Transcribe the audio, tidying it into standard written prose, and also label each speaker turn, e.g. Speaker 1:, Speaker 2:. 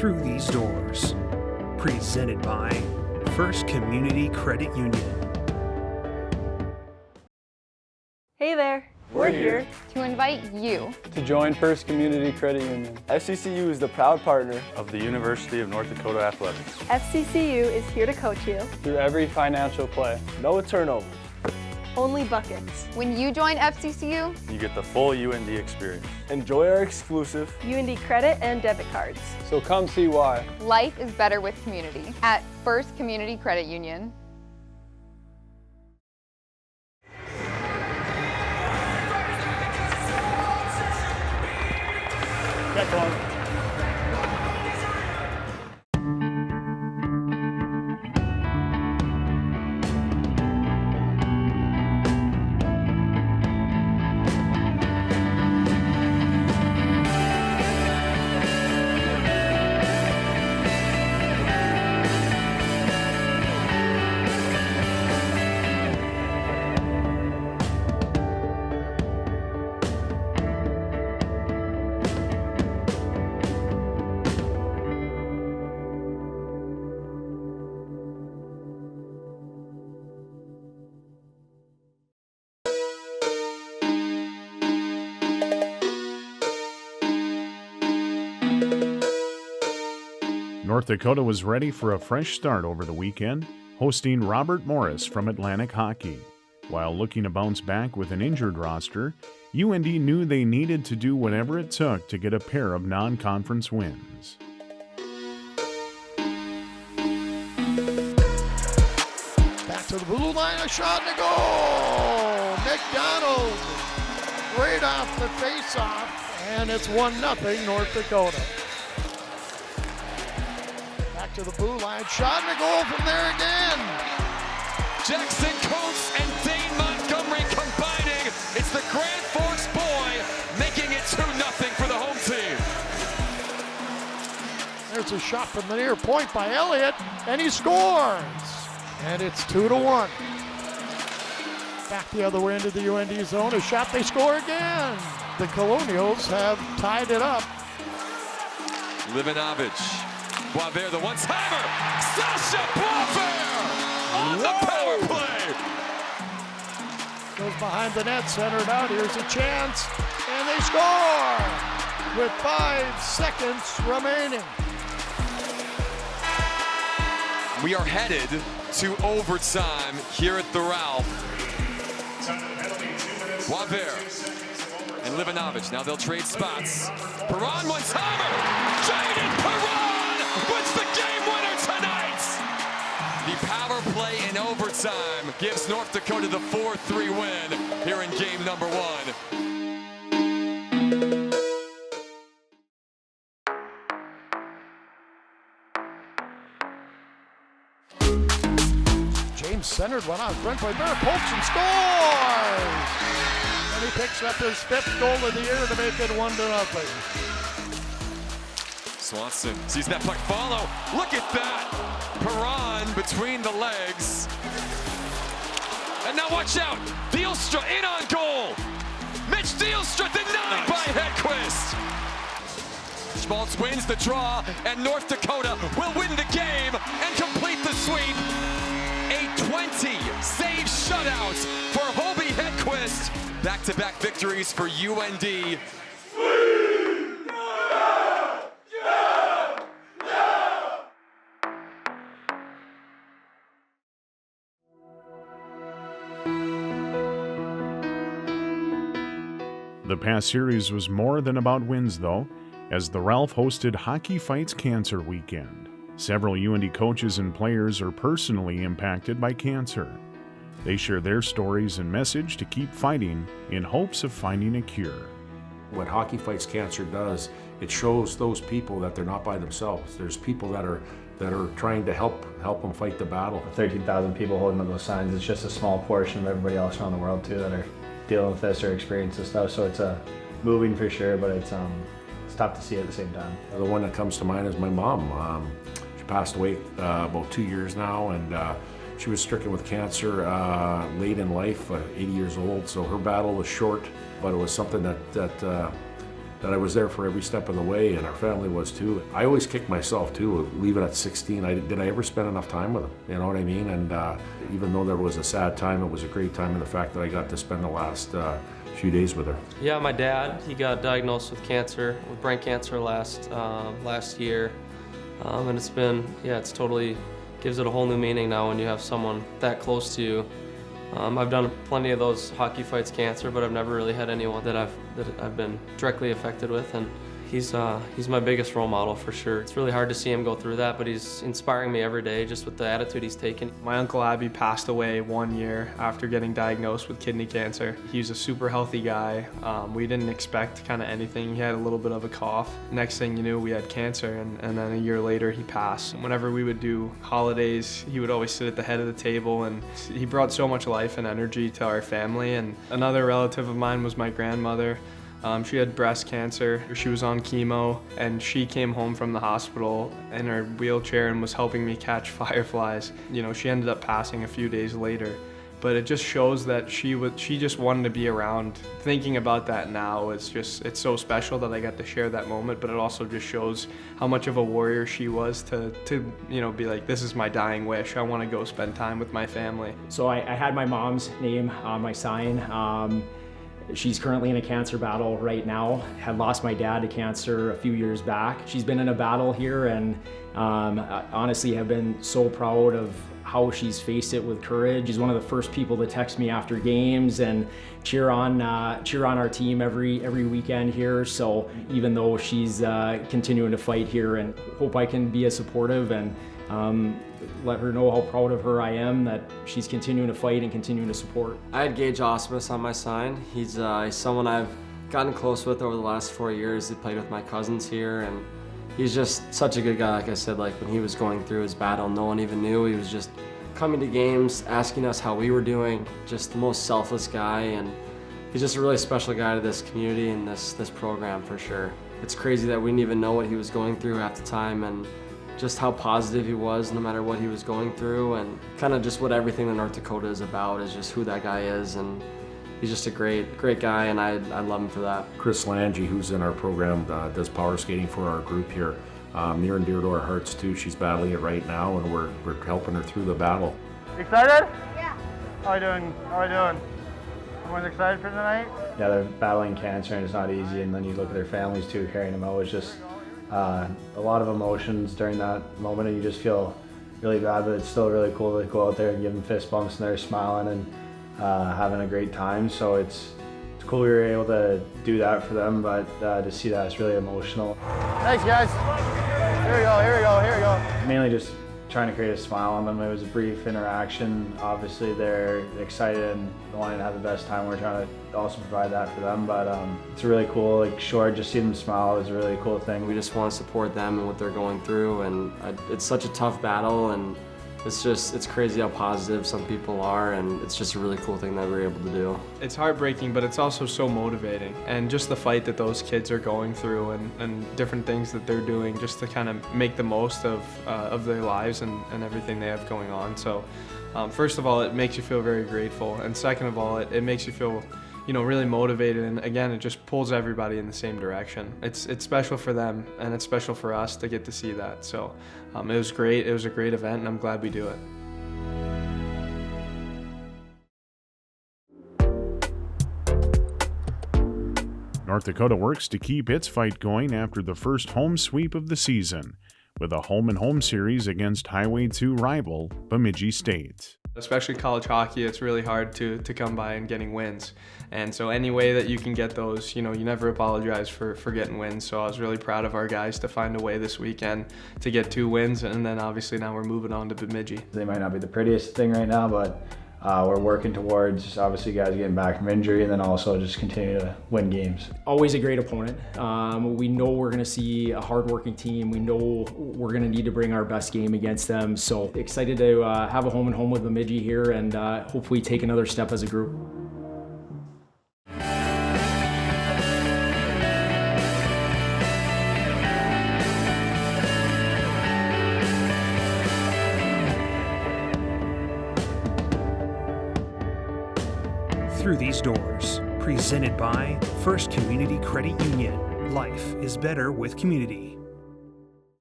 Speaker 1: through these doors. Presented by First Community Credit Union.
Speaker 2: Hey there, we're here
Speaker 3: to invite you
Speaker 4: to join First Community Credit Union.
Speaker 5: FCCU is the proud partner
Speaker 6: of the University of North Dakota Athletics.
Speaker 2: FCCU is here to coach you
Speaker 4: through every financial play.
Speaker 5: No turnovers.
Speaker 2: Only buckets.
Speaker 3: When you join FCCU,
Speaker 6: you get the full UND experience.
Speaker 5: Enjoy our exclusive
Speaker 2: UND credit and debit cards.
Speaker 4: So come see why.
Speaker 3: Life is better with community at First Community Credit Union.
Speaker 4: Get going.
Speaker 7: North Dakota was ready for a fresh start over the weekend, hosting Robert Morris from Atlantic Hockey. While looking to bounce back with an injured roster, UND knew they needed to do whatever it took to get a pair of non-conference wins.
Speaker 8: Back to the blue line, a shot and a goal! McDonald right off the face-off, and it's 1-0 North Dakota. To the blue line, shot and a goal from there again.
Speaker 9: Jackson Coates and Dane Montgomery combining. It's the Grand Forks boy making it 2-0 for the home team.
Speaker 8: There's a shot from the near point by Elliott, and he scores. And it's 2-1. Back the other way into the UND zone, a shot, they score again. The Colonials have tied it up.
Speaker 9: Livanovich. Boisvert, the one-timer! Sasha Boisvert on the power play!
Speaker 8: Goes behind the net, centered out. Here's a chance, and they score with 5 seconds remaining.
Speaker 9: We are headed to overtime here at the Ralph. Boisvert and Livanovich, now they'll trade spots. Perron, one-timer! Jaden Perron! What's the game winner tonight? The power play in overtime gives North Dakota the 4-3 win here in game number 1.
Speaker 8: James centered one out front by Bear, pokes and scores! And he picks up his 5th goal of the year to make it 1-0.
Speaker 9: Swanson sees that puck follow. Look at that. Perron between the legs. And now watch out. Dielstra in on goal. Mitch Dielstra denied by Hedquist. Schmaltz wins the draw, and North Dakota will win the game and complete the sweep. A 20-save shutout for Hobie Hedquist. Back-to-back victories for UND.
Speaker 7: The past series was more than about wins, though, as the Ralph hosted Hockey Fights Cancer Weekend. Several UND coaches and players are personally impacted by cancer. They share their stories and message to keep fighting in hopes of finding a cure.
Speaker 10: What Hockey Fights Cancer does, it shows those people that they're not by themselves. There's people that are trying to help them fight the battle.
Speaker 11: 13,000 people holding up those signs, it's just a small portion of everybody else around the world too that are dealing with this or experiencing this stuff. So it's moving for sure, but it's tough to see at the same time.
Speaker 10: The one that comes to mind is my mom. She passed away about 2 years now, and she was stricken with cancer late in life, 80 years old. So her battle was short, but it was something that that I was there for every step of the way, and our family was too. I always kicked myself too, leaving at 16. Did I ever spend enough time with them? You know what I mean? And even though there was a sad time, it was a great time in the fact that I got to spend the last few days with her.
Speaker 12: Yeah, my dad, he got diagnosed with cancer, with brain cancer last year. And it's been, it's totally gives it a whole new meaning now when you have someone that close to you. I've done plenty of those hockey fights cancer, but I've never really had anyone that I've been directly affected with, and he's my biggest role model for sure. It's really hard to see him go through that, but he's inspiring me every day just with the attitude he's taken.
Speaker 13: My Uncle Abby passed away 1 year after getting diagnosed with kidney cancer. He was a super healthy guy. We didn't expect kind of anything. He had a little bit of a cough. Next thing you knew, we had cancer, and then a year later he passed. Whenever we would do holidays, he would always sit at the head of the table, and he brought so much life and energy to our family. And another relative of mine was my grandmother. She had breast cancer. She was on chemo, and she came home from the hospital in her wheelchair and was helping me catch fireflies. You know, she ended up passing a few days later, but it just shows that she just wanted to be around. Thinking about that now, it's so special that I got to share that moment, but it also just shows how much of a warrior she was to you know, be like, this is my dying wish. I want to go spend time with my family.
Speaker 14: So I had my mom's name on my sign. She's currently in a cancer battle right now. Had lost my dad to cancer a few years back. She's been in a battle here, and honestly have been so proud of how she's faced it with courage. She's one of the first people to text me after games and cheer on our team every weekend here. So even though she's continuing to fight here, and hope I can be as supportive and let her know how proud of her I am, that she's continuing to fight and continuing to support.
Speaker 12: I had Gage Osmus on my sign. He's someone I've gotten close with over the last 4 years. He played with my cousins here, and he's just such a good guy. Like I said, like when he was going through his battle, no one even knew. He was just coming to games, asking us how we were doing, just the most selfless guy, and he's just a really special guy to this community and this program for sure. It's crazy that we didn't even know what he was going through half the time, and just how positive he was no matter what he was going through, and kind of just what everything that North Dakota is about is just who that guy is, and he's just a great guy, and I love him for that.
Speaker 10: Chris Lange, who's in our program, does power skating for our group here. Near and dear to our hearts too. She's battling it right now, and we're helping her through the battle.
Speaker 15: Excited? Yeah. How are you doing? Everyone's excited for tonight?
Speaker 11: Yeah, they're battling cancer, and it's not easy, and then you look at their families too, carrying them out. It's just a lot of emotions during that moment, and you just feel really bad, but it's still really cool to go out there and give them fist bumps, and they're smiling and having a great time. So it's cool we were able to do that for them, but to see that, it's really emotional.
Speaker 15: Thanks, guys. Here we go.
Speaker 11: Mainly just trying to create a smile on them. It was a brief interaction. Obviously they're excited and wanting to have the best time. We're trying to also provide that for them, but it's a really cool, like, short, just see them smile is a really cool thing.
Speaker 12: We just want to support them and what they're going through, and it's such a tough battle, and it's crazy how positive some people are, and it's just a really cool thing that we're able to do.
Speaker 13: It's heartbreaking, but it's also so motivating. And just the fight that those kids are going through, and different things that they're doing just to kind of make the most of their lives and everything they have going on. So first of all, it makes you feel very grateful. And second of all, it makes you feel, you know, really motivated, and again, it just pulls everybody in the same direction. It's special for them, and it's special for us to get to see that. So it was great. It was a great event, and I'm glad we do it.
Speaker 7: North Dakota works to keep its fight going after the first home sweep of the season, with a home-and-home series against Highway 2 rival Bemidji State.
Speaker 13: Especially college hockey, it's really hard to come by and getting wins. And so any way that you can get those, you know, you never apologize for getting wins. So I was really proud of our guys to find a way this weekend to get 2 wins, and then obviously now we're moving on to Bemidji.
Speaker 11: They might not be the prettiest thing right now, but we're working towards, obviously, guys getting back from injury, and then also just continue to win games.
Speaker 14: Always a great opponent. We know we're going to see a hard-working team. We know we're going to need to bring our best game against them. So excited to have a home and home with Bemidji here, and hopefully take another step as a group.
Speaker 1: Through these doors, presented by First Community Credit Union. Life is better with community.